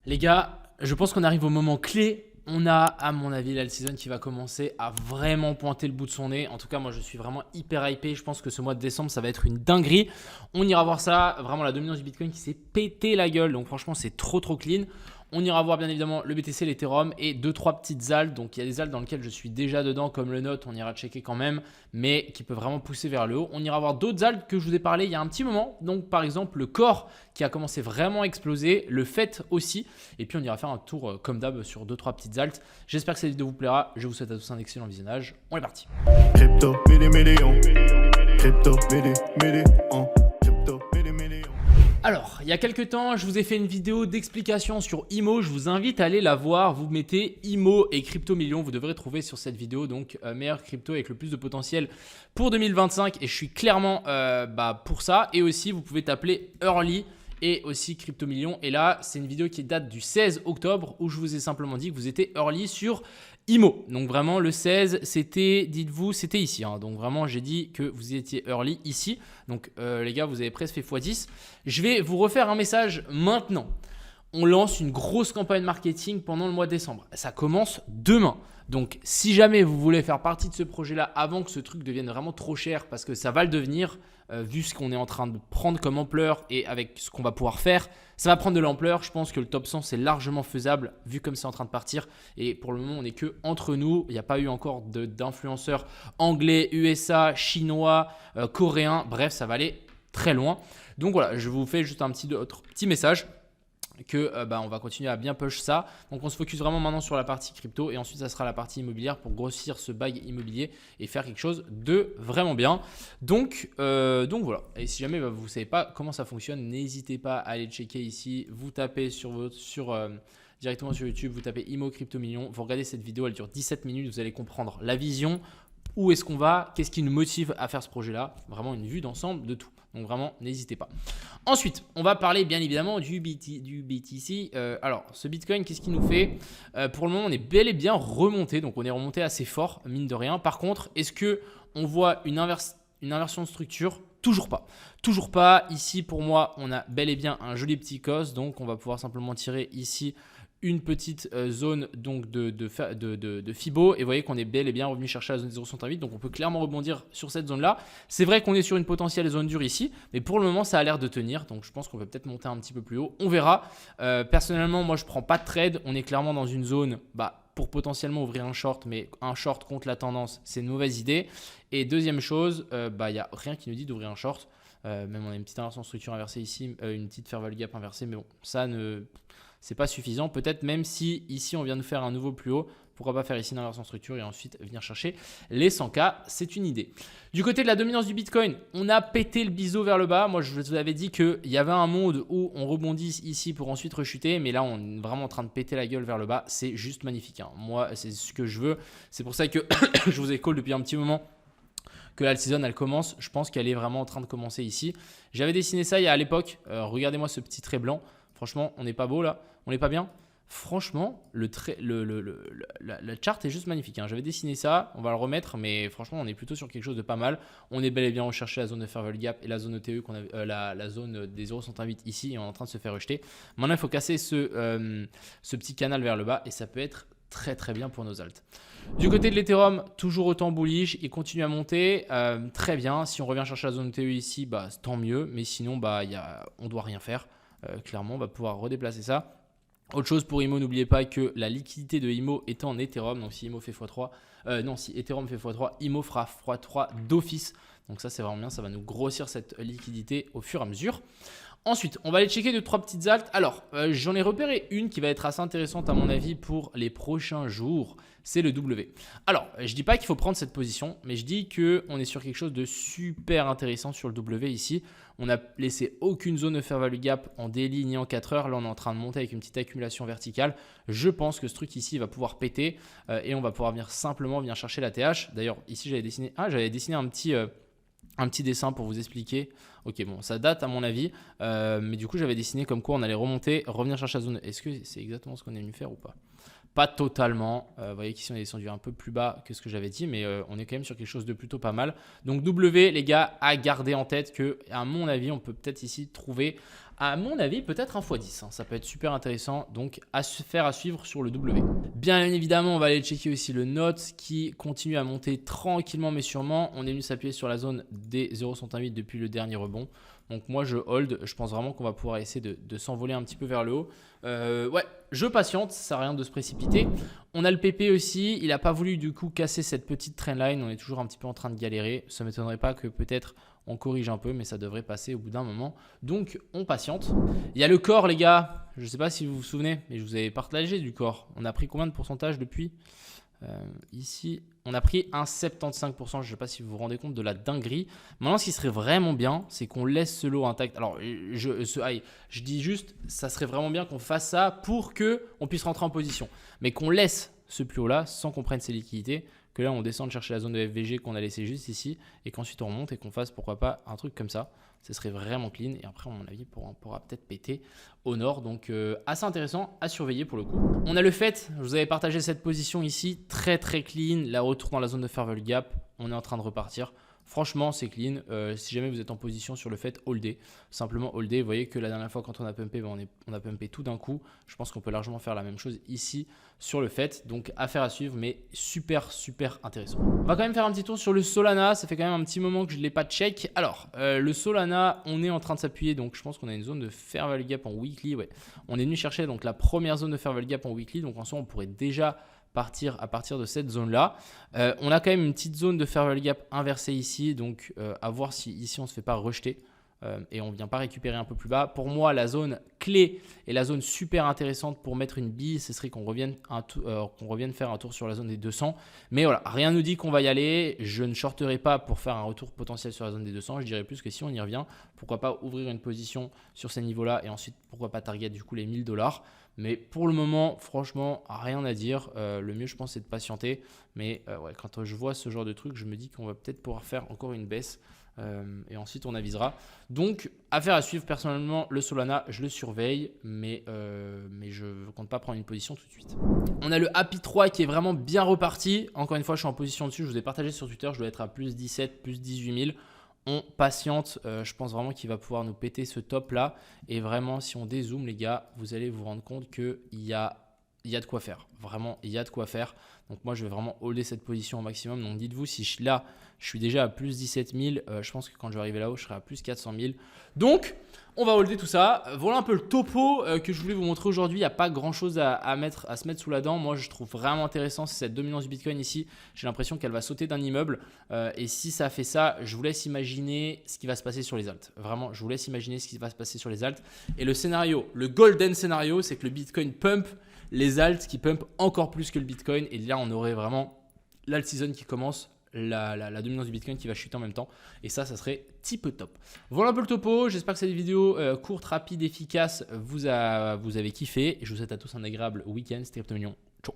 Les gars, je pense qu'on arrive au moment clé. On a, à mon avis, l'alt-season qui va commencer à vraiment pointer le bout de son nez. En tout cas, moi, je suis vraiment hyper hypé. Je pense que ce mois de décembre, ça va être une dinguerie. On ira voir ça. Vraiment, la dominance du Bitcoin qui s'est pété la gueule. Donc, franchement, c'est trop clean. On ira voir bien évidemment le BTC, l'Ethereum et 2-3 petites altes. Donc il y a des altes dans lesquelles je suis déjà dedans comme le Note, on ira checker quand même, mais qui peut vraiment pousser vers le haut. On ira voir d'autres altes que je vous ai parlé il y a un petit moment. Donc par exemple le Core qui a commencé vraiment à exploser, le FET aussi. Et puis on ira faire un tour comme d'hab sur 2-3 petites altes. J'espère que cette vidéo vous plaira. Je vous souhaite à tous un excellent visionnage. On est parti. Crypto, million. Crypto, million. Crypto, million. Alors, il y a quelques temps, je vous ai fait une vidéo d'explication sur IMO. Je vous invite à aller la voir. Vous mettez IMO et Crypto Million. Vous devrez trouver sur cette vidéo donc meilleur crypto avec le plus de potentiel pour 2025. Et je suis clairement pour ça. Et aussi, vous pouvez t'appeler Early et aussi Crypto Million. Et là, c'est une vidéo qui date du 16 octobre où je vous ai simplement dit que vous étiez Early sur IMO. Donc vraiment le 16 c'était, dites-vous, c'était ici. Donc vraiment j'ai dit que vous étiez early ici. Donc les gars, vous avez presque fait x10. Je vais vous refaire un message maintenant. On lance une grosse campagne marketing pendant le mois de décembre. Ça commence demain. Donc si jamais vous voulez faire partie de ce projet-là avant que ce truc devienne vraiment trop cher, parce que ça va le devenir, vu ce qu'on est en train de prendre comme ampleur et avec ce qu'on va pouvoir faire, ça va prendre de l'ampleur. Je pense que le top 100 c'est largement faisable vu comme c'est en train de partir. Et pour le moment on n'est que entre nous. Il n'y a pas eu encore d'influenceurs anglais, USA, chinois, coréens. Bref, ça va aller très loin. Donc voilà, je vous fais juste un petit message que on va continuer à bien push ça. Donc on se focus vraiment maintenant sur la partie crypto et ensuite ça sera la partie immobilière pour grossir ce bag immobilier et faire quelque chose de vraiment bien. Donc voilà. Et si jamais vous ne savez pas comment ça fonctionne, n'hésitez pas à aller checker ici. Vous tapez directement sur YouTube, vous tapez IMO Crypto Million. Vous regardez cette vidéo, elle dure 17 minutes. Vous allez comprendre la vision. Où est-ce qu'on va? Qu'est-ce qui nous motive à faire ce projet-là? Vraiment une vue d'ensemble de tout. Donc vraiment, n'hésitez pas. Ensuite, on va parler bien évidemment du BTC. Alors, ce Bitcoin, qu'est-ce qu'il nous fait? Pour le moment, on est bel et bien remonté. Donc, on est remonté assez fort, mine de rien. Par contre, est-ce qu'on voit une inversion de structure? Toujours pas. Toujours pas. Ici, pour moi, on a bel et bien un joli petit cos. Donc, on va pouvoir simplement tirer ici une petite zone donc de Fibo et vous voyez qu'on est bel et bien revenu chercher la zone 0,68, donc on peut clairement rebondir sur cette zone là. C'est vrai qu'on est sur une potentielle zone dure ici, mais pour le moment ça a l'air de tenir, donc je pense qu'on peut peut-être monter un petit peu plus haut, on verra. Personnellement moi je prends pas de trade, on est clairement dans une zone pour potentiellement ouvrir un short, mais un short contre la tendance c'est une mauvaise idée. Et deuxième chose, il n'y a rien qui nous dit d'ouvrir un short, même on a une petite inversion structure inversée ici, une petite fair value gap inversée, mais bon ça c'est pas suffisant. Peut-être même si ici on vient de faire un nouveau plus haut, pourquoi pas faire ici une inversion structure et ensuite venir chercher les 100K, c'est une idée. Du côté de la dominance du Bitcoin, on a pété le biseau vers le bas. Moi je vous avais dit qu'il y avait un monde où on rebondit ici pour ensuite rechuter, mais là on est vraiment en train de péter la gueule vers le bas. C'est juste magnifique. Moi c'est ce que je veux. C'est pour ça que je vous ai call depuis un petit moment que la season elle commence. Je pense qu'elle est vraiment en train de commencer ici. J'avais dessiné ça il y a à l'époque. Regardez-moi ce petit trait blanc. Franchement, on n'est pas beau là, on n'est pas bien. Franchement, la chart est juste magnifique. J'avais dessiné ça, on va le remettre, mais franchement, on est plutôt sur quelque chose de pas mal. On est bel et bien recherché la zone de fair value gap et la zone ETE, la zone des 0,108 ici, et on est en train de se faire rejeter. Maintenant, il faut casser ce petit canal vers le bas et ça peut être très très bien pour nos alts. Du côté de l'Ethereum, toujours autant bullish, il continue à monter, très bien. Si on revient chercher la zone ETE ici, tant mieux, mais sinon, on ne doit rien faire. Clairement, on va pouvoir redéplacer ça. Autre chose pour IMO, n'oubliez pas que la liquidité de IMO est en Ethereum. Donc si IMO fait x3, si Ethereum fait x3, IMO fera x3 d'office. Donc ça c'est vraiment bien, ça va nous grossir cette liquidité au fur et à mesure. Ensuite, on va aller checker 2-3 petites altes. Alors, j'en ai repéré une qui va être assez intéressante à mon avis pour les prochains jours. C'est le W. Alors, je ne dis pas qu'il faut prendre cette position, mais je dis qu'on est sur quelque chose de super intéressant sur le W ici. On n'a laissé aucune zone de fair value gap en daily ni en 4 heures. Là, on est en train de monter avec une petite accumulation verticale. Je pense que ce truc ici va pouvoir péter et on va pouvoir simplement venir chercher la TH. D'ailleurs, ici, j'avais dessiné un petit dessin pour vous expliquer. Ok, bon, ça date à mon avis, mais du coup, j'avais dessiné comme quoi on allait remonter, revenir chercher la zone. Est-ce que c'est exactement ce qu'on est venu faire ou pas? Pas totalement. Vous voyez qu'ici, on est descendu un peu plus bas que ce que j'avais dit, mais on est quand même sur quelque chose de plutôt pas mal. Donc, W, les gars, à garder en tête que, à mon avis, on peut peut-être ici trouver à mon avis, peut-être un x10. Ça peut être super intéressant, donc à suivre sur le W. Bien évidemment, on va aller checker aussi le NOT qui continue à monter tranquillement mais sûrement. On est venu s'appuyer sur la zone des 0,108 depuis le dernier rebond. Donc moi, je hold. Je pense vraiment qu'on va pouvoir essayer de s'envoler un petit peu vers le haut. Ouais, je patiente, ça sert à rien de se précipiter. On a le PP aussi. Il n'a pas voulu du coup casser cette petite trendline. On est toujours un petit peu en train de galérer. Ça ne m'étonnerait pas que peut-être on corrige un peu, mais ça devrait passer au bout d'un moment. Donc, on patiente. Il y a le corps, les gars. Je ne sais pas si vous vous souvenez, mais je vous avais partagé du corps. On a pris combien de pourcentage depuis ici, on a pris un 75%. Je ne sais pas si vous vous rendez compte de la dinguerie. Maintenant, ce qui serait vraiment bien, c'est qu'on laisse ce lot intact. Alors, je dis juste, ça serait vraiment bien qu'on fasse ça pour qu'on puisse rentrer en position. Mais qu'on laisse ce plus haut-là sans qu'on prenne ses liquidités. Que là, on descende chercher la zone de FVG qu'on a laissé juste ici et qu'ensuite on remonte et qu'on fasse pourquoi pas un truc comme ça. Ce serait vraiment clean et après, à mon avis, on pourra peut-être péter au nord. Donc, assez intéressant à surveiller pour le coup. On a le fait, je vous avais partagé cette position ici, très très clean. La retour dans la zone de fair value gap, on est en train de repartir. Franchement, c'est clean. Si jamais vous êtes en position sur le fait, holder. Simplement holder. Vous voyez que la dernière fois, quand on a pumpé, on a pumpé tout d'un coup. Je pense qu'on peut largement faire la même chose ici sur le fait. Donc, affaire à suivre, mais super, super intéressant. On va quand même faire un petit tour sur le Solana. Ça fait quand même un petit moment que je ne l'ai pas check. Alors, le Solana, on est en train de s'appuyer. Donc, je pense qu'on a une zone de fair value gap en weekly. Ouais. On est venu chercher donc, la première zone de fair value gap en weekly. Donc, en soi, on pourrait déjà partir à partir de cette zone là. On a quand même une petite zone de fair value gap inversée ici, donc à voir si ici on ne se fait pas rejeter et on ne vient pas récupérer un peu plus bas. Pour moi, la zone clé et la zone super intéressante pour mettre une bille, ce serait qu'on revienne faire un tour sur la zone des 200. Mais voilà, rien ne nous dit qu'on va y aller. Je ne shorterai pas pour faire un retour potentiel sur la zone des 200. Je dirais plus que si on y revient, pourquoi pas ouvrir une position sur ces niveaux là et ensuite pourquoi pas target du coup les 1000 $. Mais pour le moment, franchement, rien à dire. Le mieux, je pense, c'est de patienter. Mais ouais, quand je vois ce genre de truc, je me dis qu'on va peut-être pouvoir faire encore une baisse. Et ensuite, on avisera. Donc, affaire à suivre. Personnellement, le Solana, je le surveille. Mais je ne compte pas prendre une position tout de suite. On a le Happy 3 qui est vraiment bien reparti. Encore une fois, je suis en position dessus. Je vous ai partagé sur Twitter. Je dois être à plus 17, plus 18 000. On patiente, je pense vraiment qu'il va pouvoir nous péter ce top là et vraiment si on dézoome les gars, vous allez vous rendre compte qu'il y a de quoi faire, vraiment il y a de quoi faire. Donc moi je vais vraiment holder cette position au maximum, donc dites-vous si là je suis déjà à plus 17 000, je pense que quand je vais arriver là-haut je serai à plus 400 000. Donc on va holder tout ça. Voilà un peu le topo que je voulais vous montrer aujourd'hui. Il n'y a pas grand chose à se mettre sous la dent. Moi, je trouve vraiment intéressant cette dominance du Bitcoin ici. J'ai l'impression qu'elle va sauter d'un immeuble. Et si ça fait ça, je vous laisse imaginer ce qui va se passer sur les alts. Vraiment, je vous laisse imaginer ce qui va se passer sur les alts. Et le scénario, le golden scénario, c'est que le Bitcoin pump les alts qui pump encore plus que le Bitcoin. Et là, on aurait vraiment l'alt season qui commence. La dominance du Bitcoin qui va chuter en même temps et ça serait type top. Voilà un peu le topo, j'espère que cette vidéo courte, rapide, efficace vous avez kiffé et je vous souhaite à tous un agréable week-end. C'était Crypto Million, ciao.